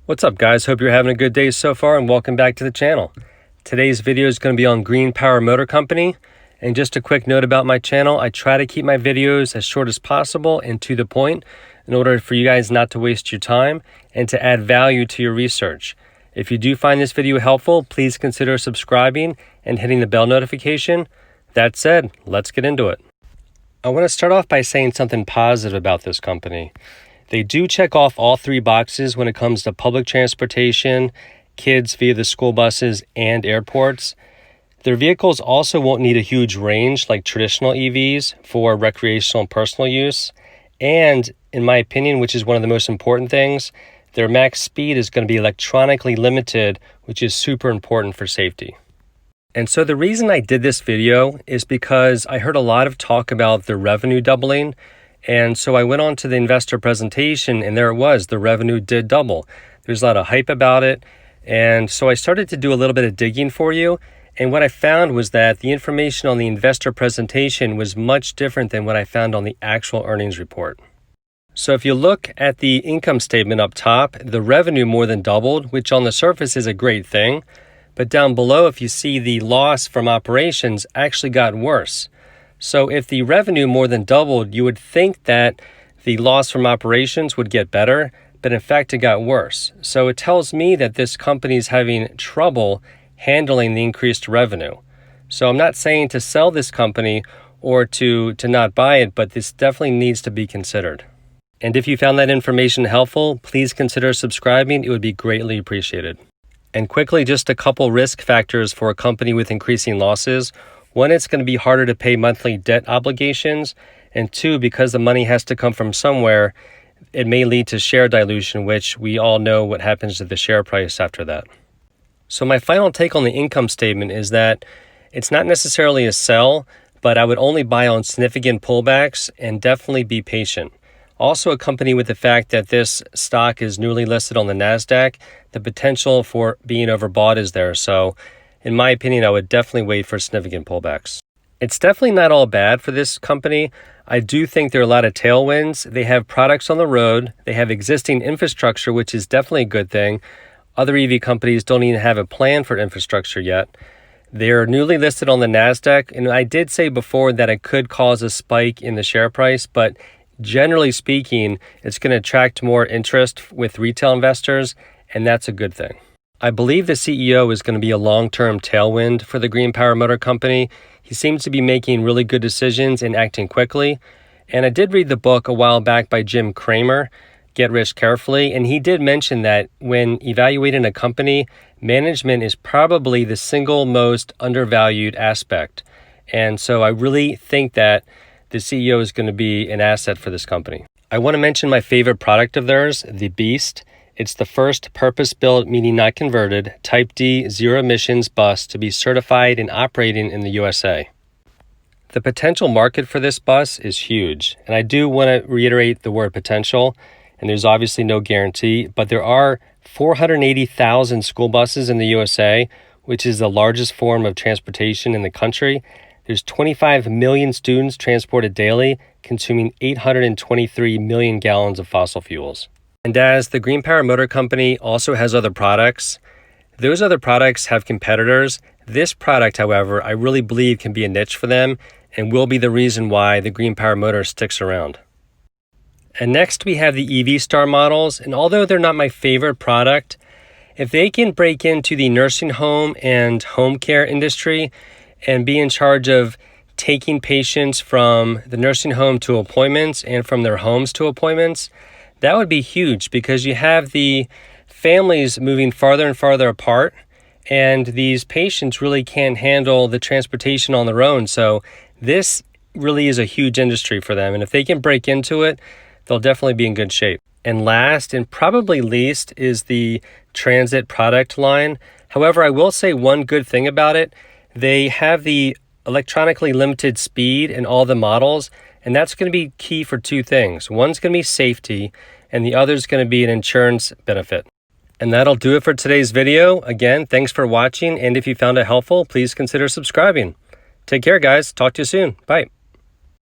What's up, guys? Hope you're having a good day so far, and welcome back to the channel. Today's video is going to be on Green Power Motor Company. And just a quick note about my channel, I try to keep my videos as short as possible and to the point in order for you guys not to waste your time and to add value to your research. If you do find this video helpful, please consider subscribing and hitting the bell notification. That said, let's get into it. I want to start off by saying something positive about this company. They do check off all three boxes when it comes to public transportation, kids via the school buses, and airports. Their vehicles also won't need a huge range like traditional EVs for recreational and personal use. And in my opinion, which is one of the most important things, their max speed is going to be electronically limited, which is super important for safety. And so the reason I did this video is because I heard a lot of talk about the revenue doubling. And so I went on to the investor presentation, and there it was, the revenue did double. There's a lot of hype about it. And so I started to do a little bit of digging for you. And what I found was that the information on the investor presentation was much different than what I found on the actual earnings report. So if you look at the income statement up top, the revenue more than doubled, which on the surface is a great thing. But down below, if you see, the loss from operations actually got worse. So if the revenue more than doubled, you would think that the loss from operations would get better, but in fact it got worse. So it tells me that this company is having trouble handling the increased revenue. So I'm not saying to sell this company or to not buy it, but this definitely needs to be considered. And if you found that information helpful, please consider subscribing. It would be greatly appreciated. And quickly, just a couple risk factors for a company with increasing losses. One, it's going to be harder to pay monthly debt obligations. And two, because the money has to come from somewhere, it may lead to share dilution, which we all know what happens to the share price after that. So my final take on the income statement is that it's not necessarily a sell, but I would only buy on significant pullbacks and definitely be patient. Also, a company with the fact that this stock is newly listed on the NASDAQ, the potential for being overbought is there. So in my opinion, I would definitely wait for significant pullbacks. It's definitely not all bad for this company. I do think there are a lot of tailwinds. They have products on the road. They have existing infrastructure, which is definitely a good thing. Other EV companies don't even have a plan for infrastructure yet. They're newly listed on the NASDAQ. And I did say before that it could cause a spike in the share price, but generally speaking, it's going to attract more interest with retail investors, and that's a good thing. I believe the CEO is going to be a long-term tailwind for the Green Power Motor Company. He seems to be making really good decisions and acting quickly. And I did read the book a while back by Jim Cramer, Get Rich Carefully, and he did mention that when evaluating a company, management is probably the single most undervalued aspect. And so I really think that the CEO is going to be an asset for this company. I want to mention my favorite product of theirs, the Beast. It's the first purpose-built, meaning not converted, Type D zero-emissions bus to be certified and operating in the USA. The potential market for this bus is huge, and I do want to reiterate the word potential, and there's obviously no guarantee, but there are 480,000 school buses in the USA, which is the largest form of transportation in the country. There's 25 million students transported daily, consuming 823 million gallons of fossil fuels. And as the Green Power Motor Company also has other products, those other products have competitors. This product, however, I really believe can be a niche for them and will be the reason why the Green Power Motor sticks around. And next we have the EV Star models. And although they're not my favorite product, if they can break into the nursing home and home care industry and be in charge of taking patients from the nursing home to appointments and from their homes to appointments, that would be huge because you have the families moving farther and farther apart, and these patients really can't handle the transportation on their own. So this really is a huge industry for them. And if they can break into it, they'll definitely be in good shape. And last and probably least is the transit product line. However, I will say one good thing about it. They have the electronically limited speed in all the models, and that's going to be key for two things. One's going to be safety, and the other is going to be an insurance benefit. And that'll do it for today's video. Again, thanks for watching, and if you found it helpful, please consider subscribing. Take care, guys. Talk to you soon. Bye.